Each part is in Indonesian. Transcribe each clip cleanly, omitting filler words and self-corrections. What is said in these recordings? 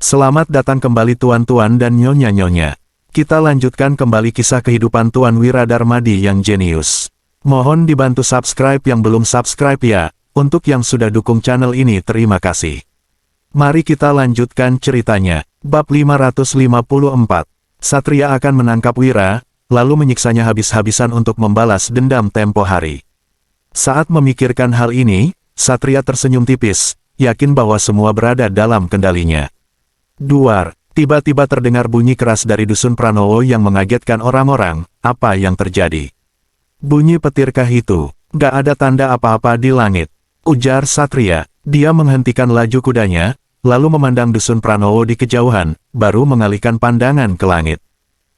Selamat datang kembali tuan-tuan dan nyonya-nyonya. Kita lanjutkan kembali kisah kehidupan Tuan Wira Darmadi yang jenius. Mohon dibantu subscribe yang belum subscribe ya. Untuk yang sudah dukung channel ini terima kasih. Mari kita lanjutkan ceritanya. Bab 554. Satria akan menangkap Wira, lalu menyiksanya habis-habisan untuk membalas dendam tempo hari. Saat memikirkan hal ini, Satria tersenyum tipis, yakin bahwa semua berada dalam kendalinya. Duar, tiba-tiba terdengar bunyi keras dari Dusun Pranowo yang mengagetkan orang-orang. Apa yang terjadi? Bunyi petirkah itu? Gak ada tanda apa-apa di langit, ujar Satria. Dia menghentikan laju kudanya, lalu memandang Dusun Pranowo di kejauhan, baru mengalihkan pandangan ke langit.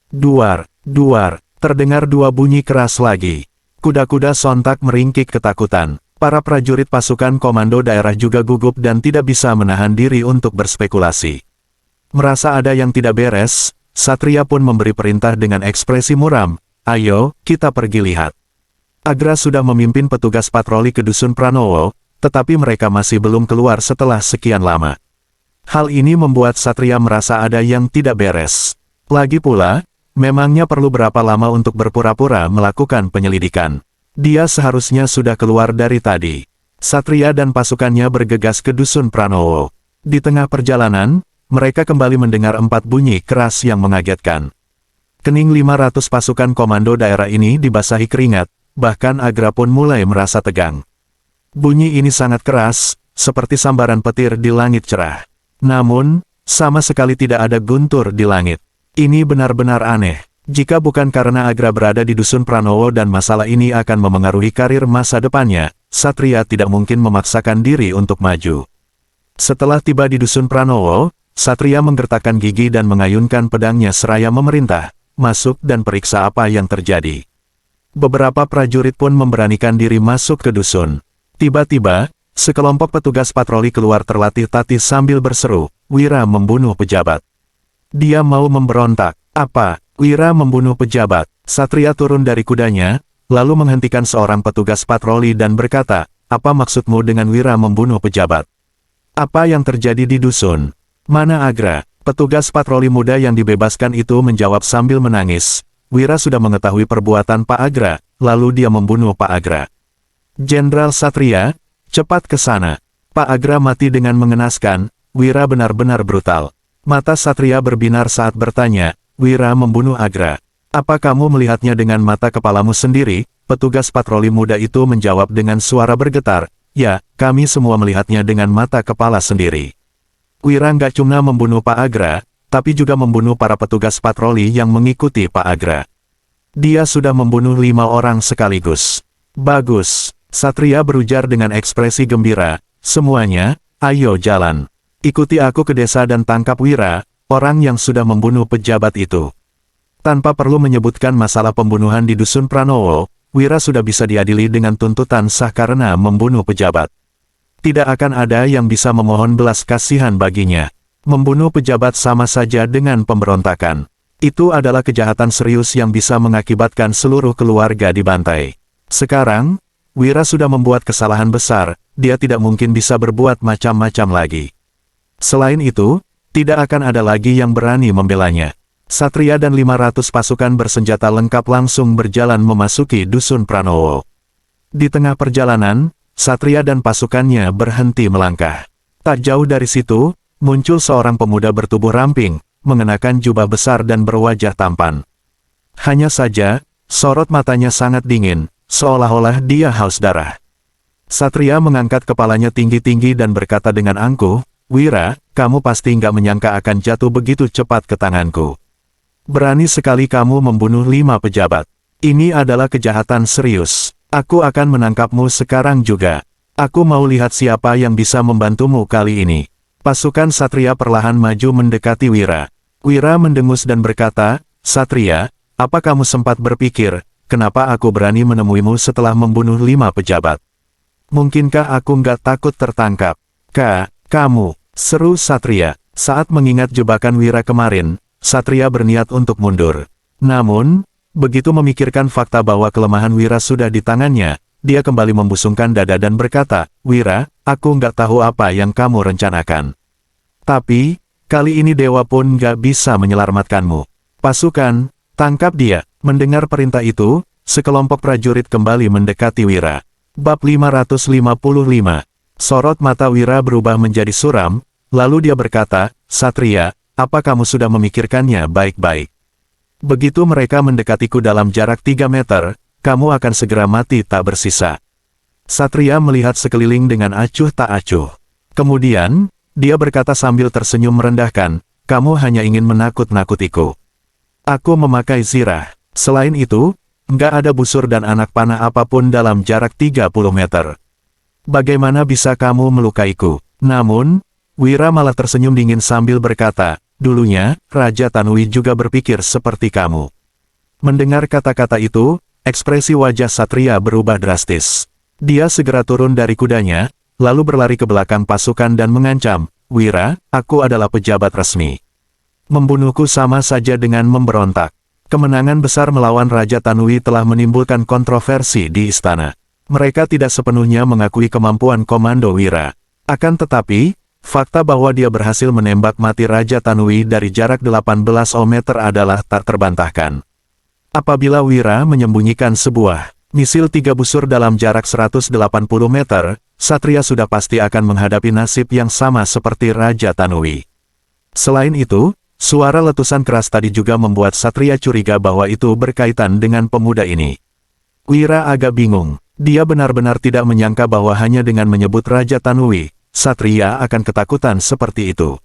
Duar, duar, terdengar dua bunyi keras lagi. Kuda-kuda sontak meringkik ketakutan. Para prajurit pasukan komando daerah juga gugup dan tidak bisa menahan diri untuk berspekulasi. Merasa ada yang tidak beres, Satria pun memberi perintah dengan ekspresi muram, "Ayo, kita pergi lihat." Agra sudah memimpin petugas patroli ke Dusun Pranowo, tetapi mereka masih belum keluar setelah sekian lama. Hal ini membuat Satria merasa ada yang tidak beres. Lagi pula, memangnya perlu berapa lama untuk berpura-pura melakukan penyelidikan? Dia seharusnya sudah keluar dari tadi. Satria dan pasukannya bergegas ke Dusun Pranowo. Di tengah perjalanan, mereka kembali mendengar 4 bunyi keras yang mengagetkan. Kening 500 pasukan komando daerah ini dibasahi keringat, bahkan Agra pun mulai merasa tegang. Bunyi ini sangat keras, seperti sambaran petir di langit cerah. Namun, sama sekali tidak ada guntur di langit. Ini benar-benar aneh. Jika bukan karena Agra berada di Dusun Pranowo dan masalah ini akan memengaruhi karir masa depannya, Satria tidak mungkin memaksakan diri untuk maju. Setelah tiba di Dusun Pranowo, Satria menggertakkan gigi dan mengayunkan pedangnya seraya memerintah, "Masuk dan periksa apa yang terjadi." Beberapa prajurit pun memberanikan diri masuk ke dusun. Tiba-tiba, sekelompok petugas patroli keluar terlatih-tatih sambil berseru, "Wira membunuh pejabat." Dia mau memberontak. "Apa? Wira membunuh pejabat?" Satria turun dari kudanya, lalu menghentikan seorang petugas patroli dan berkata, "Apa maksudmu dengan Wira membunuh pejabat? Apa yang terjadi di dusun? Mana Agra?" Petugas patroli muda yang dibebaskan itu menjawab sambil menangis, "Wira sudah mengetahui perbuatan Pak Agra, lalu dia membunuh Pak Agra." "Jenderal Satria, cepat ke sana." Pak Agra mati dengan mengenaskan. Wira benar-benar brutal. Mata Satria berbinar saat bertanya, "Wira membunuh Agra. Apa kamu melihatnya dengan mata kepalamu sendiri?" Petugas patroli muda itu menjawab dengan suara bergetar, "Ya, kami semua melihatnya dengan mata kepala sendiri. Wira nggak cuma membunuh Pak Agra, tapi juga membunuh para petugas patroli yang mengikuti Pak Agra. Dia sudah membunuh 5 orang sekaligus." "Bagus," Satria berujar dengan ekspresi gembira, "Semuanya, ayo jalan. Ikuti aku ke desa dan tangkap Wira, orang yang sudah membunuh pejabat itu." Tanpa perlu menyebutkan masalah pembunuhan di Dusun Pranowo, Wira sudah bisa diadili dengan tuntutan sah karena membunuh pejabat. Tidak akan ada yang bisa memohon belas kasihan baginya. Membunuh pejabat sama saja dengan pemberontakan. Itu adalah kejahatan serius yang bisa mengakibatkan seluruh keluarga dibantai. Sekarang, Wira sudah membuat kesalahan besar, dia tidak mungkin bisa berbuat macam-macam lagi. Selain itu, tidak akan ada lagi yang berani membelanya. Satria dan 500 pasukan bersenjata lengkap langsung berjalan memasuki Dusun Pranowo. Di tengah perjalanan, Satria dan pasukannya berhenti melangkah. Tak jauh dari situ, muncul seorang pemuda bertubuh ramping, mengenakan jubah besar dan berwajah tampan. Hanya saja, sorot matanya sangat dingin, seolah-olah dia haus darah. Satria mengangkat kepalanya tinggi-tinggi dan berkata dengan angkuh, "Wira, kamu pasti nggak menyangka akan jatuh begitu cepat ke tanganku. Berani sekali kamu membunuh 5 pejabat. Ini adalah kejahatan serius. Aku akan menangkapmu sekarang juga. Aku mau lihat siapa yang bisa membantumu kali ini." Pasukan Satria perlahan maju mendekati Wira. Wira mendengus dan berkata, "Satria, apa kamu sempat berpikir, kenapa aku berani menemuimu setelah membunuh 5 pejabat? Mungkinkah aku nggak takut tertangkap?" Kamu," seru Satria. Saat mengingat jebakan Wira kemarin, Satria berniat untuk mundur. Namun, begitu memikirkan fakta bahwa kelemahan Wira sudah di tangannya, dia kembali membusungkan dada dan berkata, "Wira, aku nggak tahu apa yang kamu rencanakan. Tapi, Kali ini dewa pun nggak bisa menyelamatkanmu. Pasukan, tangkap dia. Mendengar perintah itu, sekelompok prajurit kembali mendekati Wira. Bab 555. Sorot mata Wira berubah menjadi suram, lalu dia berkata, "Satria, apa kamu sudah memikirkannya baik-baik? Begitu mereka mendekatiku dalam jarak 3 meter, kamu akan segera mati tak bersisa." Satria melihat sekeliling dengan acuh tak acuh. Kemudian, dia berkata sambil tersenyum merendahkan, "Kamu hanya ingin menakut-nakutiku. Aku memakai zirah. Selain itu, nggak ada busur dan anak panah apapun dalam jarak 30 meter. Bagaimana bisa kamu melukaiku?" Namun, Wira malah tersenyum dingin sambil berkata, "Dulunya, Raja Tanui juga berpikir seperti kamu." Mendengar kata-kata itu, ekspresi wajah Satria berubah drastis. Dia segera turun dari kudanya, lalu berlari ke belakang pasukan dan mengancam, "Wira, aku adalah pejabat resmi. Membunuhku sama saja dengan memberontak." Kemenangan besar melawan Raja Tanui telah menimbulkan kontroversi di istana. Mereka tidak sepenuhnya mengakui kemampuan Komando Wira. Akan tetapi, fakta bahwa dia berhasil menembak mati Raja Tanui dari jarak 18 meter adalah tak terbantahkan. Apabila Wira menyembunyikan sebuah misil 3 busur dalam jarak 180 meter, Satria sudah pasti akan menghadapi nasib yang sama seperti Raja Tanui. Selain itu, suara letusan keras tadi juga membuat Satria curiga bahwa itu berkaitan dengan pemuda ini. Wira agak bingung. Dia benar-benar tidak menyangka bahwa hanya dengan menyebut Raja Tanui, Satria akan ketakutan seperti itu.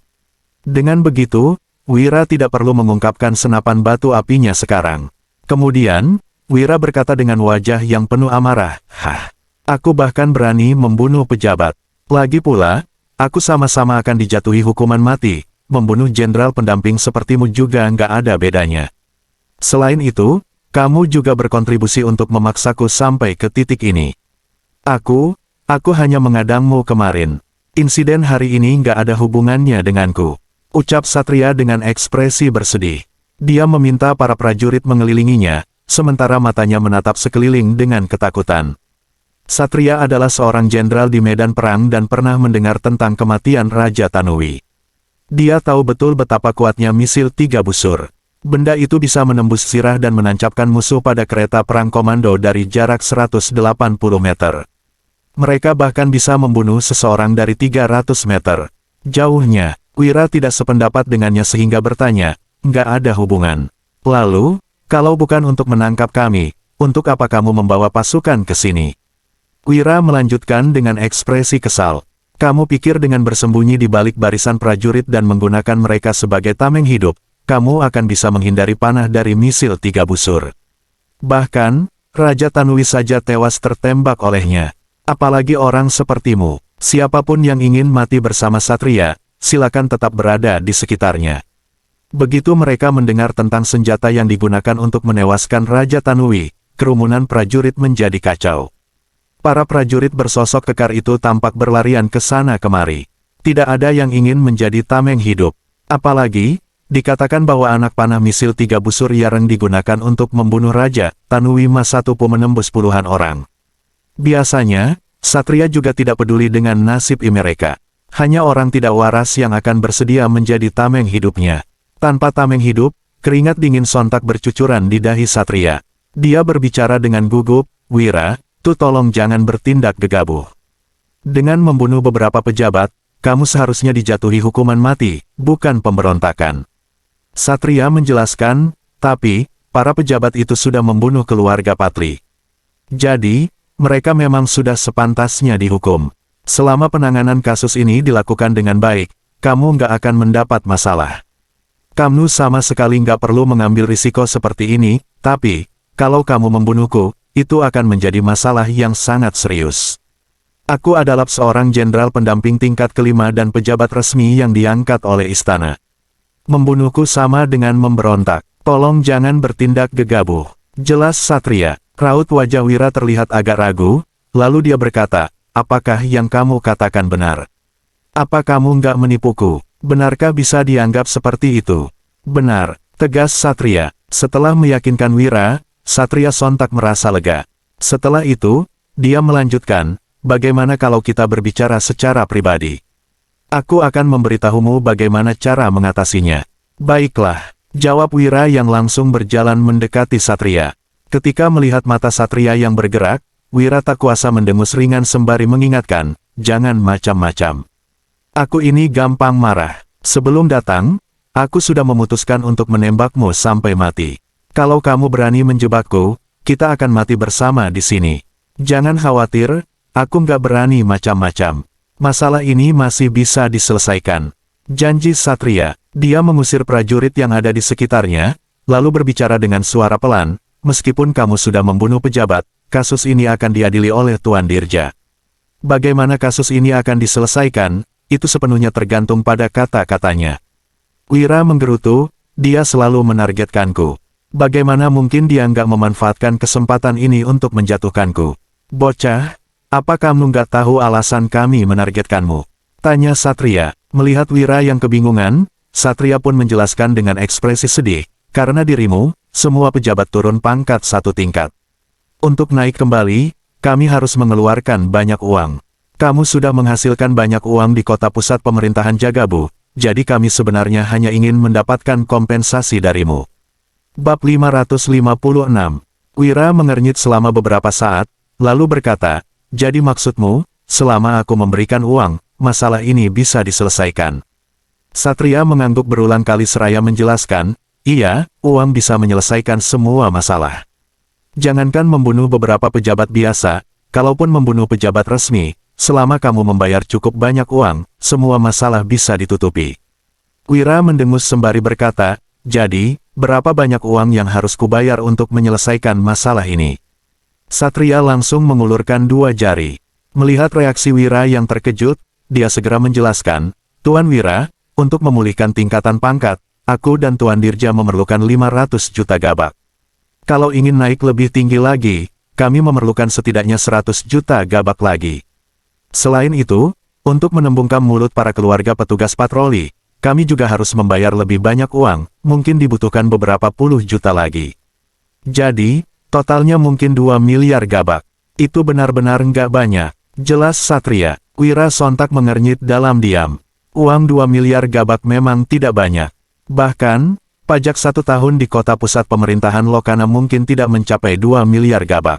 Dengan begitu, Wira tidak perlu mengungkapkan senapan batu apinya sekarang. Kemudian, Wira berkata dengan wajah yang penuh amarah, "Hah, aku bahkan berani membunuh pejabat. Lagi pula, aku sama-sama akan dijatuhi hukuman mati. Membunuh jenderal pendamping sepertimu juga nggak ada bedanya. Selain itu, kamu juga berkontribusi untuk memaksaku sampai ke titik ini. Aku hanya mengadangmu kemarin. Insiden hari ini nggak ada hubungannya denganku," ucap Satria dengan ekspresi bersedih. Dia meminta para prajurit mengelilinginya, sementara matanya menatap sekeliling dengan ketakutan. Satria adalah seorang jenderal di medan perang dan pernah mendengar tentang kematian Raja Tanui. Dia tahu betul betapa kuatnya misil 3 busur. Benda itu bisa menembus sirah dan menancapkan musuh pada kereta perang komando dari jarak 180 meter. Mereka bahkan bisa membunuh seseorang dari 300 meter. Jauhnya, Wira tidak sependapat dengannya sehingga bertanya, "Nggak ada hubungan. Lalu, kalau bukan untuk menangkap kami, untuk apa kamu membawa pasukan ke sini?" Wira melanjutkan dengan ekspresi kesal. "Kamu pikir dengan bersembunyi di balik barisan prajurit dan menggunakan mereka sebagai tameng hidup, kamu akan bisa menghindari panah dari misil 3 busur. Bahkan, Raja Tanui saja tewas tertembak olehnya. Apalagi orang sepertimu. Siapapun yang ingin mati bersama Satria, silakan tetap berada di sekitarnya." Begitu mereka mendengar tentang senjata yang digunakan untuk menewaskan Raja Tanui, kerumunan prajurit menjadi kacau. Para prajurit bersosok kekar itu tampak berlarian ke sana kemari. Tidak ada yang ingin menjadi tameng hidup. Apalagi, dikatakan bahwa anak panah misil 3 busur yang digunakan untuk membunuh Raja Tanui satu pun menembus puluhan orang. Biasanya, Satria juga tidak peduli dengan nasib mereka. Hanya orang tidak waras yang akan bersedia menjadi tameng hidupnya. Tanpa tameng hidup, keringat dingin sontak bercucuran di dahi Satria. Dia berbicara dengan gugup, "Wira, tolong jangan bertindak gegabah. Dengan membunuh beberapa pejabat, kamu seharusnya dijatuhi hukuman mati, bukan pemberontakan." Satria menjelaskan, "Tapi, para pejabat itu sudah membunuh keluarga Patli. Jadi, mereka memang sudah sepantasnya dihukum. Selama penanganan kasus ini dilakukan dengan baik, kamu nggak akan mendapat masalah. Kamu sama sekali nggak perlu mengambil risiko seperti ini, tapi, kalau kamu membunuhku, itu akan menjadi masalah yang sangat serius. Aku adalah seorang jenderal pendamping tingkat kelima dan pejabat resmi yang diangkat oleh istana. Membunuhku sama dengan memberontak. Tolong jangan bertindak gegabah." "Jelas Satria." Raut wajah Wira terlihat agak ragu, lalu dia berkata, "Apakah yang kamu katakan benar? Apa kamu nggak menipuku? Benarkah bisa dianggap seperti itu?" "Benar," tegas Satria. Setelah meyakinkan Wira, Satria sontak merasa lega. Setelah itu, dia melanjutkan, "Bagaimana kalau kita berbicara secara pribadi? Aku akan memberitahumu bagaimana cara mengatasinya. Baiklah, jawab Wira yang langsung berjalan mendekati Satria. Ketika melihat mata Satria yang bergerak, Wira tak kuasa mendengus ringan sembari mengingatkan, jangan macam-macam. Aku ini gampang marah. Sebelum datang, aku sudah memutuskan untuk menembakmu sampai mati. Kalau kamu berani menjebakku, kita akan mati bersama di sini. Jangan khawatir, aku nggak berani macam-macam. Masalah ini masih bisa diselesaikan. Janji Satria. Dia mengusir prajurit yang ada di sekitarnya, lalu berbicara dengan suara pelan, meskipun kamu sudah membunuh pejabat, kasus ini akan diadili oleh Tuan Dirja. Bagaimana kasus ini akan diselesaikan, itu sepenuhnya tergantung pada kata-katanya. Wira menggerutu, dia selalu menargetkanku. Bagaimana mungkin dia nggak memanfaatkan kesempatan ini untuk menjatuhkanku? Bocah, apa kamu nggak tahu alasan kami menargetkanmu? Tanya Satria. Melihat Wira yang kebingungan, Satria pun menjelaskan dengan ekspresi sedih, karena dirimu, semua pejabat turun pangkat 1 tingkat. Untuk naik kembali, kami harus mengeluarkan banyak uang. Kamu sudah menghasilkan banyak uang di kota pusat pemerintahan Jagabu, jadi kami sebenarnya hanya ingin mendapatkan kompensasi darimu. Bab 556. Wira mengernyit selama beberapa saat, lalu berkata, jadi maksudmu, selama aku memberikan uang, masalah ini bisa diselesaikan. Satria mengangguk berulang kali seraya menjelaskan, iya, uang bisa menyelesaikan semua masalah. Jangankan membunuh beberapa pejabat biasa, kalaupun membunuh pejabat resmi, selama kamu membayar cukup banyak uang, semua masalah bisa ditutupi. Wira mendengus sembari berkata, jadi, berapa banyak uang yang harus kubayar untuk menyelesaikan masalah ini? Satria langsung mengulurkan 2 jari. Melihat reaksi Wira yang terkejut, dia segera menjelaskan, Tuan Wira, untuk memulihkan tingkatan pangkat, aku dan Tuan Dirja memerlukan 500 juta gabak. Kalau ingin naik lebih tinggi lagi, kami memerlukan setidaknya 100 juta gabak lagi. Selain itu, untuk menembungkan mulut para keluarga petugas patroli, kami juga harus membayar lebih banyak uang, mungkin dibutuhkan beberapa puluh juta lagi. Jadi, totalnya mungkin 2 miliar gabak. Itu benar-benar nggak banyak. Jelas Satria. Wira sontak mengernyit dalam diam. Uang 2 miliar gabak memang tidak banyak. Bahkan, pajak 1 tahun di kota pusat pemerintahan Lokana mungkin tidak mencapai 2 miliar gabak.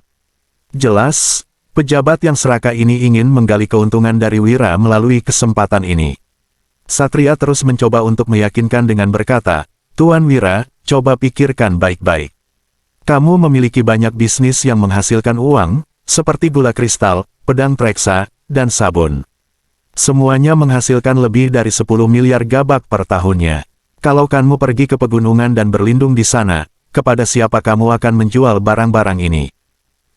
Jelas, pejabat yang serakah ini ingin menggali keuntungan dari Wira melalui kesempatan ini. Satria terus mencoba untuk meyakinkan dengan berkata, Tuan Wira, coba pikirkan baik-baik. Kamu memiliki banyak bisnis yang menghasilkan uang, seperti gula kristal, pedang treksa, dan sabun. Semuanya menghasilkan lebih dari 10 miliar gabak per tahunnya. Kalau kamu pergi ke pegunungan dan berlindung di sana, kepada siapa kamu akan menjual barang-barang ini?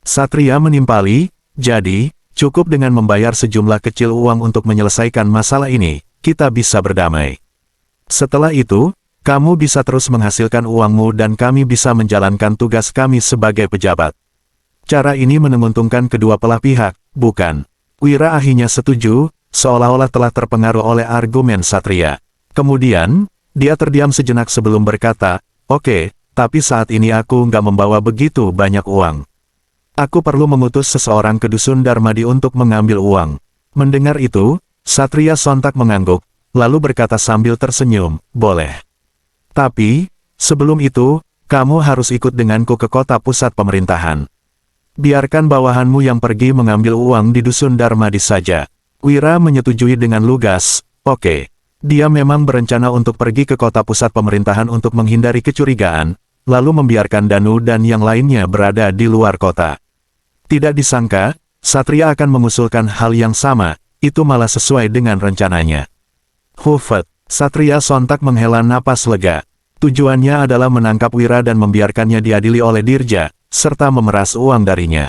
Satria menimpali, jadi, cukup dengan membayar sejumlah kecil uang untuk menyelesaikan masalah ini, kita bisa berdamai. Setelah itu, kamu bisa terus menghasilkan uangmu dan kami bisa menjalankan tugas kami sebagai pejabat. Cara ini menguntungkan kedua belah pihak, bukan? Wira akhirnya setuju, seolah-olah telah terpengaruh oleh argumen Satria. Kemudian, dia terdiam sejenak sebelum berkata, oke, tapi saat ini aku nggak membawa begitu banyak uang. Aku perlu mengutus seseorang ke dusun Darmadi untuk mengambil uang. Mendengar itu, Satria sontak mengangguk, lalu berkata sambil tersenyum, boleh. Tapi, sebelum itu, kamu harus ikut denganku ke kota pusat pemerintahan. Biarkan bawahanmu yang pergi mengambil uang di dusun Darmadi saja. Wira menyetujui dengan lugas, oke. Dia memang berencana untuk pergi ke kota pusat pemerintahan untuk menghindari kecurigaan, lalu membiarkan Danu dan yang lainnya berada di luar kota. Tidak disangka, Satria akan mengusulkan hal yang sama, itu malah sesuai dengan rencananya. Hufet. Satria sontak menghela napas lega. Tujuannya adalah menangkap Wira dan membiarkannya diadili oleh Dirja, serta memeras uang darinya.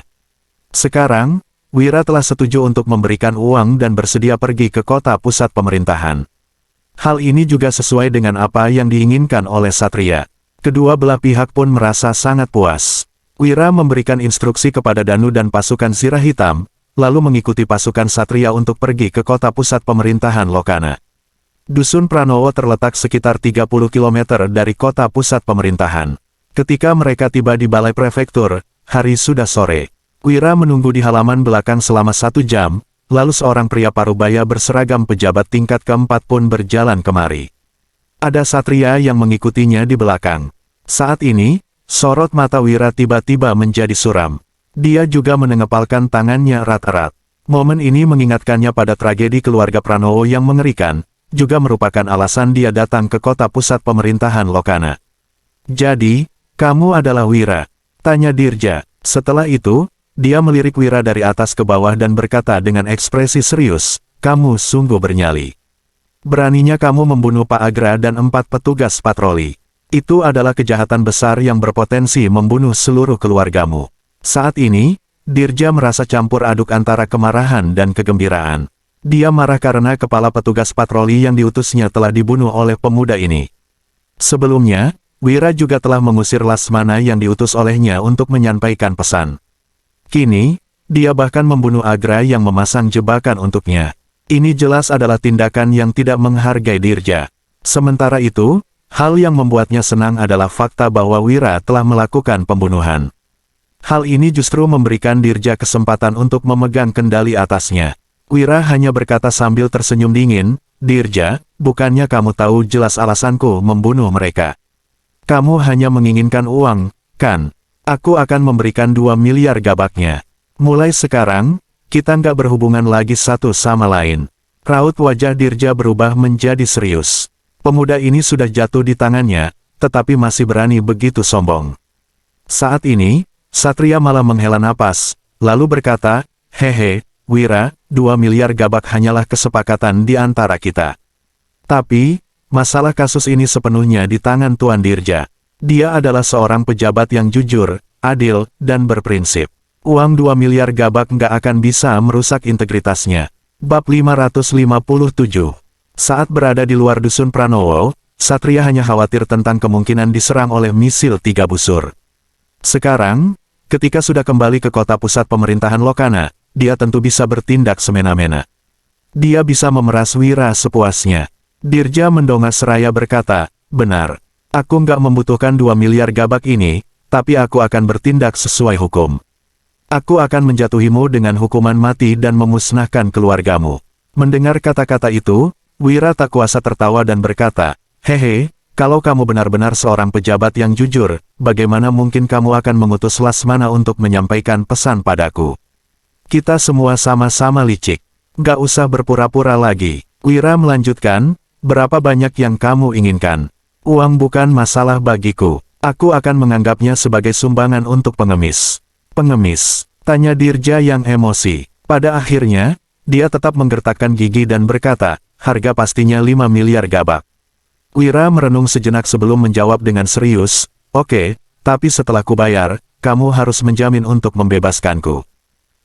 Sekarang, Wira telah setuju untuk memberikan uang dan bersedia pergi ke kota pusat pemerintahan. Hal ini juga sesuai dengan apa yang diinginkan oleh Satria. Kedua belah pihak pun merasa sangat puas. Wira memberikan instruksi kepada Danu dan pasukan Sirah Hitam, lalu mengikuti pasukan Satria untuk pergi ke kota pusat pemerintahan Lokana. Dusun Pranowo terletak sekitar 30 km dari kota pusat pemerintahan. Ketika mereka tiba di balai prefektur, hari sudah sore. Wira menunggu di halaman belakang selama 1 jam, lalu seorang pria parubaya berseragam pejabat tingkat keempat pun berjalan kemari. Ada satria yang mengikutinya di belakang. Saat ini, sorot mata Wira tiba-tiba menjadi suram. Dia juga menengepalkan tangannya erat-erat. Momen ini mengingatkannya pada tragedi keluarga Pranowo yang mengerikan, juga merupakan alasan dia datang ke kota pusat pemerintahan Lokana. "Jadi, kamu adalah Wira?" tanya Dirja. Setelah itu, dia melirik Wira dari atas ke bawah dan berkata dengan ekspresi serius, "Kamu sungguh bernyali. Beraninya kamu membunuh Pak Agra dan 4 petugas patroli. Itu adalah kejahatan besar yang berpotensi membunuh seluruh keluargamu." Saat ini, Dirja merasa campur aduk antara kemarahan dan kegembiraan. Dia marah karena kepala petugas patroli yang diutusnya telah dibunuh oleh pemuda ini. Sebelumnya, Wira juga telah mengusir Lasmana yang diutus olehnya untuk menyampaikan pesan. Kini, dia bahkan membunuh Agra yang memasang jebakan untuknya. Ini jelas adalah tindakan yang tidak menghargai Dirja. Sementara itu, hal yang membuatnya senang adalah fakta bahwa Wira telah melakukan pembunuhan. Hal ini justru memberikan Dirja kesempatan untuk memegang kendali atasnya. Wira hanya berkata sambil tersenyum dingin, "Dirja, bukannya kamu tahu jelas alasanku membunuh mereka? Kamu hanya menginginkan uang, kan? Aku akan memberikan 2 miliar gabaknya. Mulai sekarang, kita nggak berhubungan lagi satu sama lain." Raut wajah Dirja berubah menjadi serius. Pemuda ini sudah jatuh di tangannya, tetapi masih berani begitu sombong. Saat ini, Satria malah menghela napas, lalu berkata, "Hehe, Wira, 2 miliar gabak hanyalah kesepakatan di antara kita. Tapi, masalah kasus ini sepenuhnya di tangan Tuan Dirja. Dia adalah seorang pejabat yang jujur, adil, dan berprinsip. Uang 2 miliar gabak nggak akan bisa merusak integritasnya." Bab 557. Saat berada di luar dusun Pranowo, Satria hanya khawatir tentang kemungkinan diserang oleh misil 3 busur. Sekarang, ketika sudah kembali ke kota pusat pemerintahan Lokana, dia tentu bisa bertindak semena-mena. Dia bisa memeras Wira sepuasnya. Dirja mendongak seraya berkata, "Benar. Aku nggak membutuhkan 2 miliar gabak ini, tapi aku akan bertindak sesuai hukum. Aku akan menjatuhimu dengan hukuman mati dan memusnahkan keluargamu." Mendengar kata-kata itu, Wira tak kuasa tertawa dan berkata, "Hehe, kalau kamu benar-benar seorang pejabat yang jujur, bagaimana mungkin kamu akan mengutus Lasmana untuk menyampaikan pesan padaku? Kita semua sama-sama licik. Gak usah berpura-pura lagi." Wira melanjutkan, "Berapa banyak yang kamu inginkan? Uang bukan masalah bagiku. Aku akan menganggapnya sebagai sumbangan untuk pengemis." "Pengemis?" tanya Dirja yang emosi. Pada akhirnya, dia tetap menggertakkan gigi dan berkata, "Harga pastinya 5 miliar gabak." Wira merenung sejenak sebelum menjawab dengan serius, "Oke, tapi setelah kubayar, kamu harus menjamin untuk membebaskanku."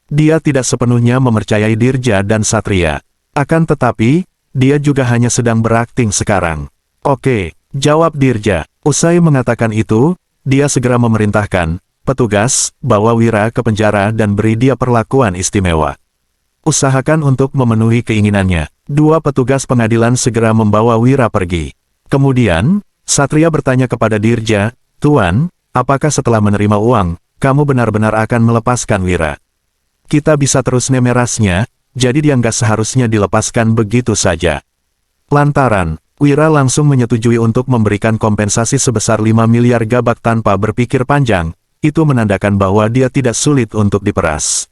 Dia tidak sepenuhnya mempercayai Dirja dan Satria. Akan tetapi, dia juga hanya sedang berakting sekarang. "Oke," jawab Dirja. Usai mengatakan itu, dia segera memerintahkan, "Petugas, bawa Wira ke penjara dan beri dia perlakuan istimewa. Usahakan untuk memenuhi keinginannya." 2 petugas pengadilan segera membawa Wira pergi. Kemudian, Satria bertanya kepada Dirja, "Tuan, apakah setelah menerima uang, kamu benar-benar akan melepaskan Wira? Kita bisa terus memerasnya, jadi dia nggak seharusnya dilepaskan begitu saja." Lantaran, Wira langsung menyetujui untuk memberikan kompensasi sebesar 5 miliar gabak tanpa berpikir panjang, itu menandakan bahwa dia tidak sulit untuk diperas.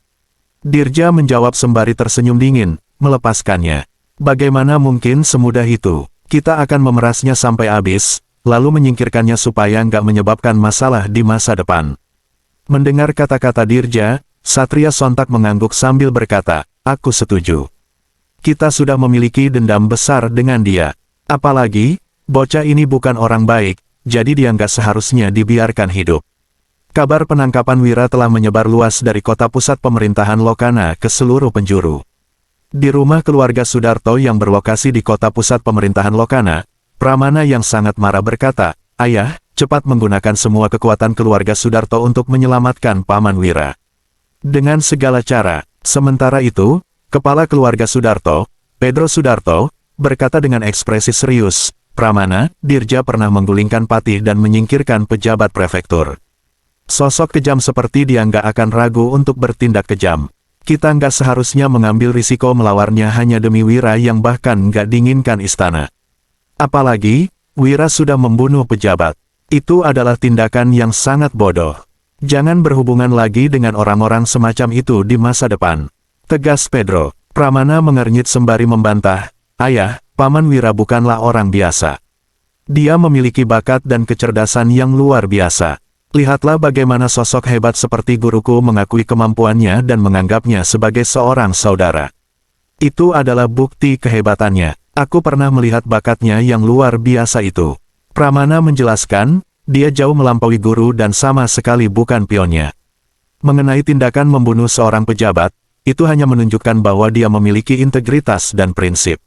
Dirja menjawab sembari tersenyum dingin, "Melepaskannya? Bagaimana mungkin semudah itu? Kita akan memerasnya sampai habis, lalu menyingkirkannya supaya nggak menyebabkan masalah di masa depan." Mendengar kata-kata Dirja, Satria sontak mengangguk sambil berkata, "Aku setuju. Kita sudah memiliki dendam besar dengan dia. Apalagi, bocah ini bukan orang baik, jadi dia nggak seharusnya dibiarkan hidup." Kabar penangkapan Wira telah menyebar luas dari kota pusat pemerintahan Lokana ke seluruh penjuru. Di rumah keluarga Sudarto yang berlokasi di kota pusat pemerintahan Lokana, Pramana yang sangat marah berkata, "Ayah, cepat menggunakan semua kekuatan keluarga Sudarto untuk menyelamatkan Paman Wira. Dengan segala cara." Sementara itu, kepala keluarga Sudarto, Pedro Sudarto, berkata dengan ekspresi serius, "Pramana, Dirja pernah menggulingkan Patih dan menyingkirkan pejabat prefektur. Sosok kejam seperti dia nggak akan ragu untuk bertindak kejam. Kita nggak seharusnya mengambil risiko melawannya hanya demi Wira yang bahkan nggak diinginkan istana. Apalagi, Wira sudah membunuh pejabat. Itu adalah tindakan yang sangat bodoh. Jangan berhubungan lagi dengan orang-orang semacam itu di masa depan. Tegas Pedro. Pramana mengernyit sembari membantah, "Ayah, Paman Wira bukanlah orang biasa. Dia memiliki bakat dan kecerdasan yang luar biasa. Lihatlah bagaimana sosok hebat seperti guruku mengakui kemampuannya dan menganggapnya sebagai seorang saudara. Itu adalah bukti kehebatannya. Aku pernah melihat bakatnya yang luar biasa itu." Pramana menjelaskan, dia jauh melampaui guru dan sama sekali bukan pionnya. Mengenai tindakan membunuh seorang pejabat, itu hanya menunjukkan bahwa dia memiliki integritas dan prinsip.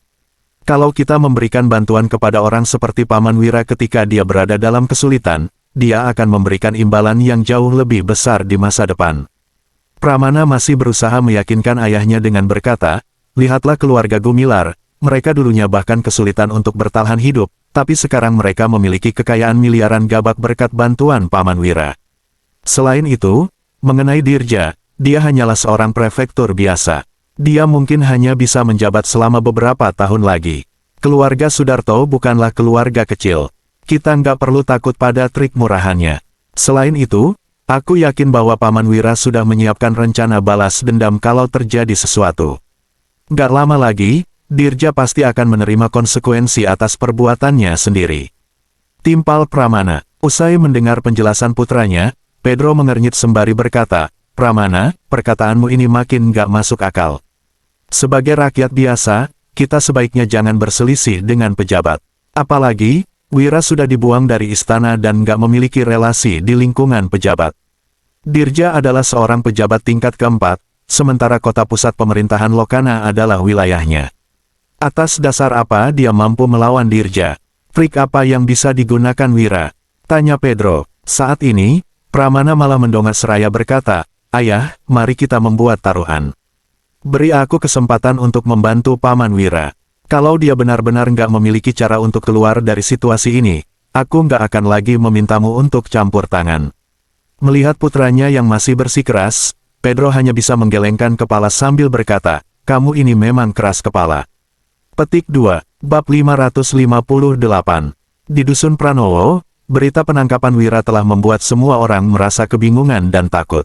Kalau kita memberikan bantuan kepada orang seperti Paman Wira ketika dia berada dalam kesulitan, dia akan memberikan imbalan yang jauh lebih besar di masa depan. Pramana masih berusaha meyakinkan ayahnya dengan berkata, "Lihatlah keluarga Gumilar, mereka dulunya bahkan kesulitan untuk bertahan hidup, tapi sekarang mereka memiliki kekayaan miliaran gabak berkat bantuan Paman Wira. Selain itu, mengenai Dirja, dia hanyalah seorang prefektur biasa. Dia mungkin hanya bisa menjabat selama beberapa tahun lagi. Keluarga Sudarto bukanlah keluarga kecil. Kita nggak perlu takut pada trik murahannya. Selain itu, aku yakin bahwa Paman Wira sudah menyiapkan rencana balas dendam kalau terjadi sesuatu. Nggak lama lagi, Dirja pasti akan menerima konsekuensi atas perbuatannya sendiri." Timpal Pramana. Usai mendengar penjelasan putranya, Pedro mengernyit sembari berkata, "Pramana, perkataanmu ini makin nggak masuk akal. Sebagai rakyat biasa, kita sebaiknya jangan berselisih dengan pejabat. Apalagi, Wira sudah dibuang dari istana dan nggak memiliki relasi di lingkungan pejabat. Dirja adalah seorang pejabat tingkat keempat, sementara kota pusat pemerintahan Lokana adalah wilayahnya. Atas dasar apa dia mampu melawan Dirja? Trik apa yang bisa digunakan Wira?" tanya Pedro. Saat ini, Pramana malah mendongak seraya berkata, "Ayah, mari kita membuat taruhan. Beri aku kesempatan untuk membantu Paman Wira. Kalau dia benar-benar nggak memiliki cara untuk keluar dari situasi ini, aku nggak akan lagi memintamu untuk campur tangan." Melihat putranya yang masih bersikeras, Pedro hanya bisa menggelengkan kepala sambil berkata, "Kamu ini memang keras kepala." Petik 2, Bab 558. Di Dusun Pranowo, berita penangkapan Wira telah membuat semua orang merasa kebingungan dan takut.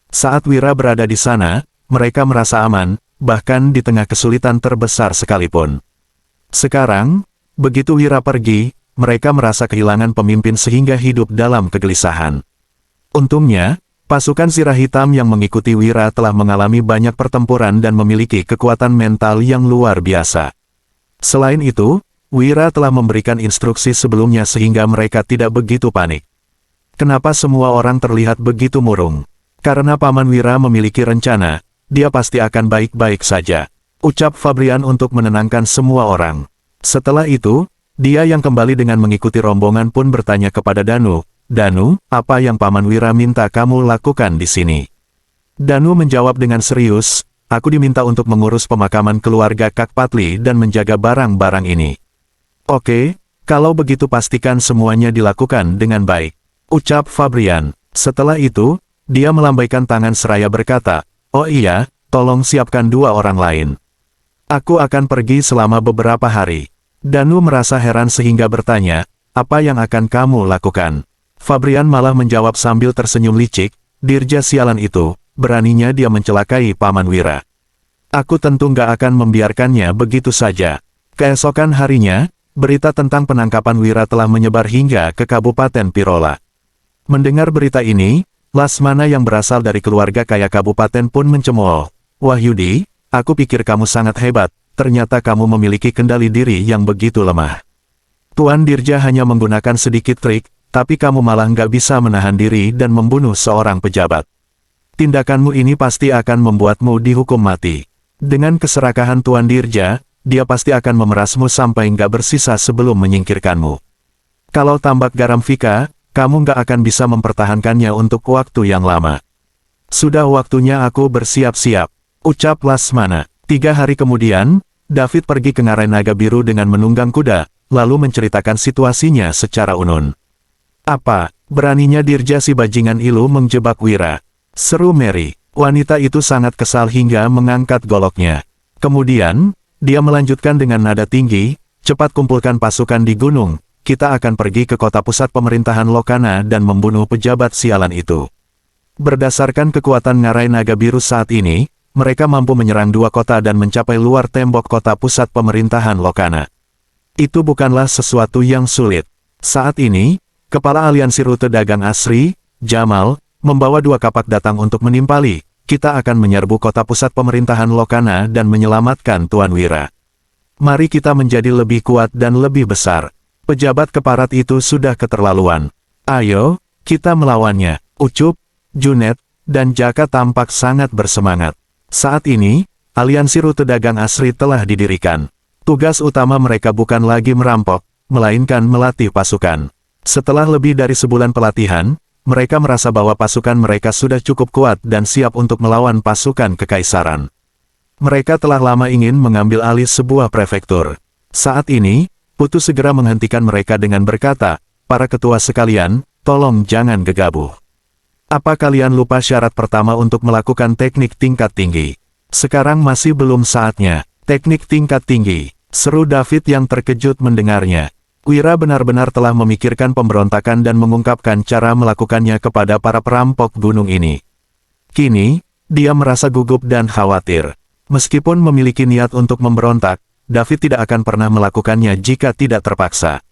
Saat Wira berada di sana, mereka merasa aman, bahkan di tengah kesulitan terbesar sekalipun. Sekarang, begitu Wira pergi, mereka merasa kehilangan pemimpin sehingga hidup dalam kegelisahan. Untungnya, pasukan Zirah Hitam yang mengikuti Wira telah mengalami banyak pertempuran dan memiliki kekuatan mental yang luar biasa. Selain itu, Wira telah memberikan instruksi sebelumnya sehingga mereka tidak begitu panik. Kenapa semua orang terlihat begitu murung? Karena Paman Wira memiliki rencana, dia pasti akan baik-baik saja, ucap Fabrian untuk menenangkan semua orang. Setelah itu, dia yang kembali dengan mengikuti rombongan pun bertanya kepada Danu, "Danu, apa yang Paman Wira minta kamu lakukan di sini?" Danu menjawab dengan serius, "Aku diminta untuk mengurus pemakaman keluarga Kak Patli dan menjaga barang-barang ini." "Oke, kalau begitu pastikan semuanya dilakukan dengan baik," ucap Fabrian. Setelah itu, dia melambaikan tangan seraya berkata, "Oh iya, tolong siapkan 2 orang lain. Aku akan pergi selama beberapa hari." Danu merasa heran sehingga bertanya, "Apa yang akan kamu lakukan?" Fabrian malah menjawab sambil tersenyum licik, "Dirja sialan itu, beraninya dia mencelakai Paman Wira. Aku tentu nggak akan membiarkannya begitu saja." Keesokan harinya, berita tentang penangkapan Wira telah menyebar hingga ke Kabupaten Pirola. Mendengar berita ini, Lasmana yang berasal dari keluarga kaya kabupaten pun mencemooh, "Wahyudi, aku pikir kamu sangat hebat, ternyata kamu memiliki kendali diri yang begitu lemah. Tuan Dirja hanya menggunakan sedikit trik, tapi kamu malah nggak bisa menahan diri dan membunuh seorang pejabat. Tindakanmu ini pasti akan membuatmu dihukum mati. Dengan keserakahan Tuan Dirja, dia pasti akan memerasmu sampai nggak bersisa sebelum menyingkirkanmu. Kalau tambak garam Vika, kamu nggak akan bisa mempertahankannya untuk waktu yang lama. Sudah waktunya aku bersiap-siap," ucap Lasmana. 3 hari kemudian, David pergi ke Ngarai Naga Biru dengan menunggang kuda, lalu menceritakan situasinya secara unun. "Apa, beraninya Dirja si bajingan Ilu menjebak Wira?" seru Mary. Wanita itu sangat kesal hingga mengangkat goloknya. Kemudian, dia melanjutkan dengan nada tinggi, cepat kumpulkan pasukan di gunung, kita akan pergi ke kota pusat pemerintahan Lokana dan membunuh pejabat sialan itu. Berdasarkan kekuatan ngarai naga biru saat ini, mereka mampu menyerang dua kota dan mencapai luar tembok kota pusat pemerintahan Lokana. Itu bukanlah sesuatu yang sulit. Saat ini, Kepala Aliansi Rute Dagang Asri, Jamal, membawa dua kapak datang untuk menimpali, kita akan menyerbu kota pusat pemerintahan Lokana dan menyelamatkan Tuan Wira. Mari kita menjadi lebih kuat dan lebih besar. Pejabat keparat itu sudah keterlaluan. Ayo, kita melawannya. Ucup, Junet, dan Jaka tampak sangat bersemangat. Saat ini, Aliansi Rute Dagang Asri telah didirikan. Tugas utama mereka bukan lagi merampok, melainkan melatih pasukan. Setelah lebih dari sebulan pelatihan, mereka merasa bahwa pasukan mereka sudah cukup kuat dan siap untuk melawan pasukan kekaisaran. Mereka telah lama ingin mengambil alih sebuah prefektur. Saat ini, Putu segera menghentikan mereka dengan berkata, para ketua sekalian, tolong jangan gegabah. Apa kalian lupa syarat pertama untuk melakukan teknik tingkat tinggi? Sekarang masih belum saatnya. Teknik tingkat tinggi, seru David yang terkejut mendengarnya. Wira benar-benar telah memikirkan pemberontakan dan mengungkapkan cara melakukannya kepada para perampok gunung ini. Kini, dia merasa gugup dan khawatir. Meskipun memiliki niat untuk memberontak, David tidak akan pernah melakukannya jika tidak terpaksa.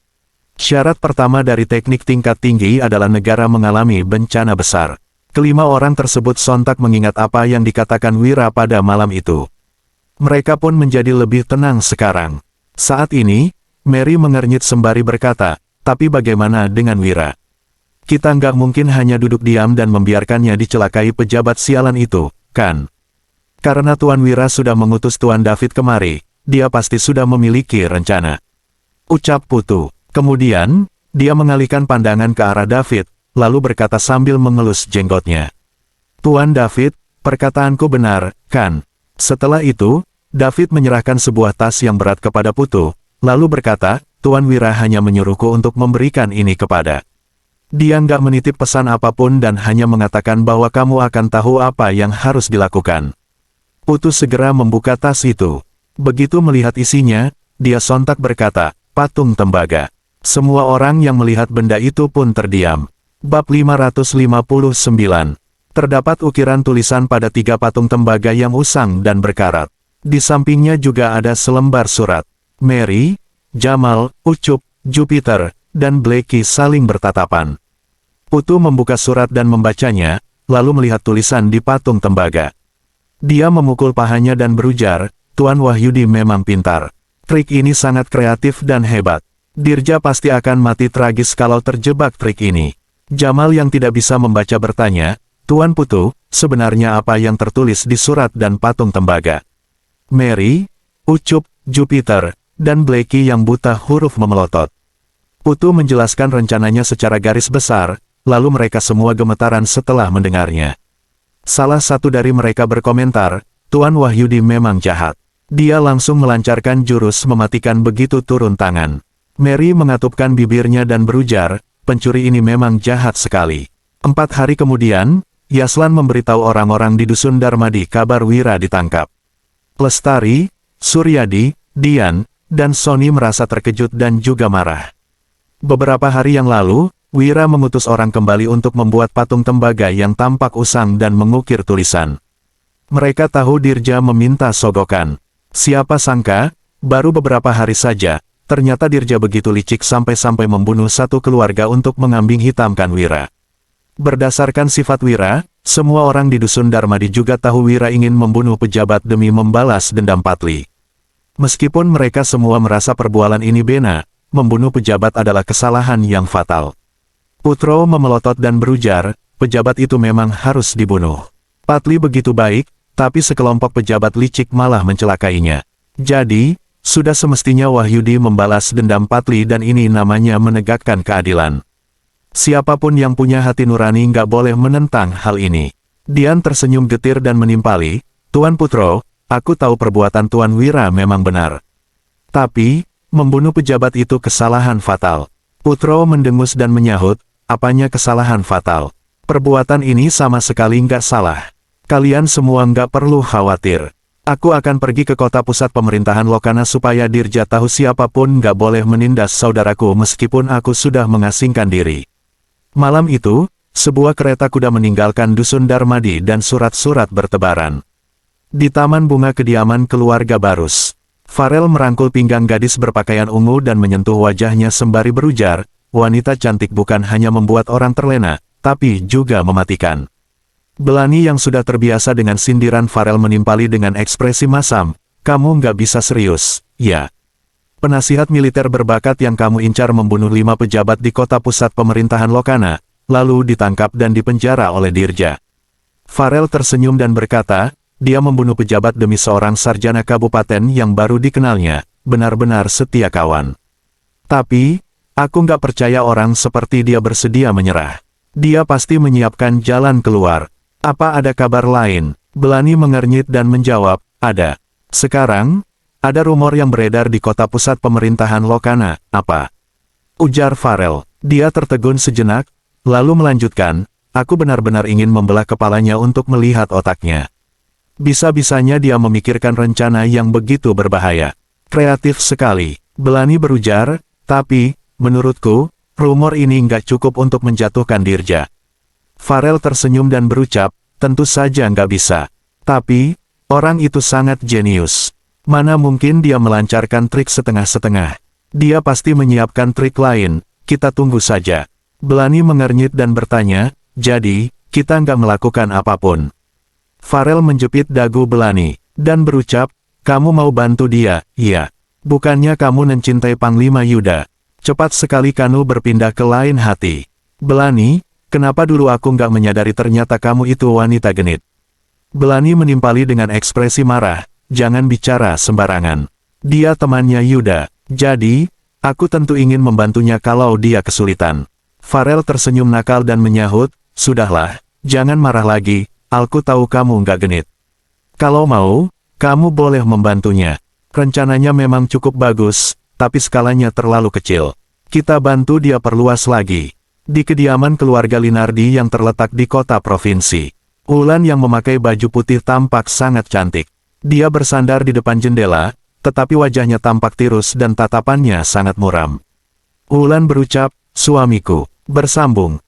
Syarat pertama dari teknik tingkat tinggi adalah negara mengalami bencana besar. Kelima orang tersebut sontak mengingat apa yang dikatakan Wira pada malam itu. Mereka pun menjadi lebih tenang sekarang. Saat ini, Mary mengernyit sembari berkata, tapi bagaimana dengan Wira? Kita nggak mungkin hanya duduk diam dan membiarkannya dicelakai pejabat sialan itu, kan? Karena Tuan Wira sudah mengutus Tuan David kemari, dia pasti sudah memiliki rencana. Ucap Putu. Kemudian, dia mengalihkan pandangan ke arah David, lalu berkata sambil mengelus jenggotnya. Tuan David, perkataanku benar, kan? Setelah itu, David menyerahkan sebuah tas yang berat kepada Putu, lalu berkata, Tuan Wira hanya menyuruhku untuk memberikan ini kepada. Dia nggak menitip pesan apapun dan hanya mengatakan bahwa kamu akan tahu apa yang harus dilakukan. Putu segera membuka tas itu. Begitu melihat isinya, dia sontak berkata, patung tembaga. Semua orang yang melihat benda itu pun terdiam. Bab 559. Terdapat ukiran tulisan pada 3 patung tembaga yang usang dan berkarat. Di sampingnya juga ada selembar surat. Mary, Jamal, Ucup, Jupiter, dan Blackie saling bertatapan. Putu membuka surat dan membacanya, lalu melihat tulisan di patung tembaga. Dia memukul pahanya dan berujar, Tuan Wahyudi memang pintar. Trik ini sangat kreatif dan hebat. Dirja pasti akan mati tragis kalau terjebak trik ini. Jamal yang tidak bisa membaca bertanya, Tuan Putu, sebenarnya apa yang tertulis di surat dan patung tembaga? Mary, Ucup, Jupiter, dan Blackie yang buta huruf memelotot. Putu menjelaskan rencananya secara garis besar, lalu mereka semua gemetaran setelah mendengarnya. Salah satu dari mereka berkomentar, Tuan Wahyudi memang jahat. Dia langsung melancarkan jurus mematikan begitu turun tangan. Mary mengatupkan bibirnya dan berujar, pencuri ini memang jahat sekali. 4 hari kemudian, Yaslan memberitahu orang-orang di Dusun Darmadi kabar Wira ditangkap. Lestari, Suryadi, Dian, dan Sony merasa terkejut dan juga marah. Beberapa hari yang lalu, Wira mengutus orang kembali untuk membuat patung tembaga yang tampak usang dan mengukir tulisan. Mereka tahu Dirja meminta sogokan. Siapa sangka, baru beberapa hari saja, ternyata Dirja begitu licik sampai-sampai membunuh satu keluarga untuk mengambing hitamkan Wira. Berdasarkan sifat Wira, semua orang di Dusun Darmadi juga tahu Wira ingin membunuh pejabat demi membalas dendam Patli. Meskipun mereka semua merasa perbualan ini bena, membunuh pejabat adalah kesalahan yang fatal. Putro memelotot dan berujar, pejabat itu memang harus dibunuh. Patli begitu baik, tapi sekelompok pejabat licik malah mencelakainya. Jadi, sudah semestinya Wahyudi membalas dendam Patli dan ini namanya menegakkan keadilan. Siapapun yang punya hati nurani nggak boleh menentang hal ini. Dian tersenyum getir dan menimpali, Tuan Putro, aku tahu perbuatan Tuan Wira memang benar. Tapi, membunuh pejabat itu kesalahan fatal. Putro mendengus dan menyahut, apanya kesalahan fatal? Perbuatan ini sama sekali nggak salah. Kalian semua nggak perlu khawatir. Aku akan pergi ke kota pusat pemerintahan Lokana supaya Dirja tahu siapapun nggak boleh menindas saudaraku meskipun aku sudah mengasingkan diri. Malam itu, sebuah kereta kuda meninggalkan dusun Darmadi dan surat-surat bertebaran. Di taman bunga kediaman keluarga Barus, Farel merangkul pinggang gadis berpakaian ungu dan menyentuh wajahnya sembari berujar, wanita cantik bukan hanya membuat orang terlena, tapi juga mematikan. Belani yang sudah terbiasa dengan sindiran Farel menimpali dengan ekspresi masam, kamu nggak bisa serius, ya. Penasihat militer berbakat yang kamu incar membunuh 5 pejabat di kota pusat pemerintahan Lokana, lalu ditangkap dan dipenjara oleh Dirja. Farel tersenyum dan berkata, dia membunuh pejabat demi seorang sarjana kabupaten yang baru dikenalnya, benar-benar setia kawan. Tapi, aku nggak percaya orang seperti dia bersedia menyerah. Dia pasti menyiapkan jalan keluar. Apa ada kabar lain? Belani mengernyit dan menjawab, ada. Sekarang, ada rumor yang beredar di kota pusat pemerintahan Lokana, apa? Ujar Farel. Dia tertegun sejenak, lalu melanjutkan, aku benar-benar ingin membelah kepalanya untuk melihat otaknya. Bisa-bisanya dia memikirkan rencana yang begitu berbahaya. Kreatif sekali. Belani berujar, tapi, menurutku, rumor ini nggak cukup untuk menjatuhkan Dirja. Farel tersenyum dan berucap, tentu saja nggak bisa. Tapi, orang itu sangat jenius. Mana mungkin dia melancarkan trik setengah-setengah. Dia pasti menyiapkan trik lain, kita tunggu saja. Belani mengernyit dan bertanya, jadi, kita nggak melakukan apapun. Farel menjepit dagu Belani, dan berucap, kamu mau bantu dia, iya. Bukannya kamu mencintai Panglima Yuda. Cepat sekali kamu berpindah ke lain hati. Belani, kenapa dulu aku nggak menyadari ternyata kamu itu wanita genit? Belani menimpali dengan ekspresi marah, jangan bicara sembarangan. Dia temannya Yuda, jadi, aku tentu ingin membantunya kalau dia kesulitan. Farel tersenyum nakal dan menyahut, sudahlah, jangan marah lagi, aku tahu kamu nggak genit. Kalau mau, kamu boleh membantunya. Rencananya memang cukup bagus, tapi skalanya terlalu kecil. Kita bantu dia perluas lagi. Di kediaman keluarga Linardi yang terletak di kota provinsi, Ulan yang memakai baju putih tampak sangat cantik. Dia bersandar di depan jendela, tetapi wajahnya tampak tirus dan tatapannya sangat muram. Ulan berucap, suamiku, bersambung,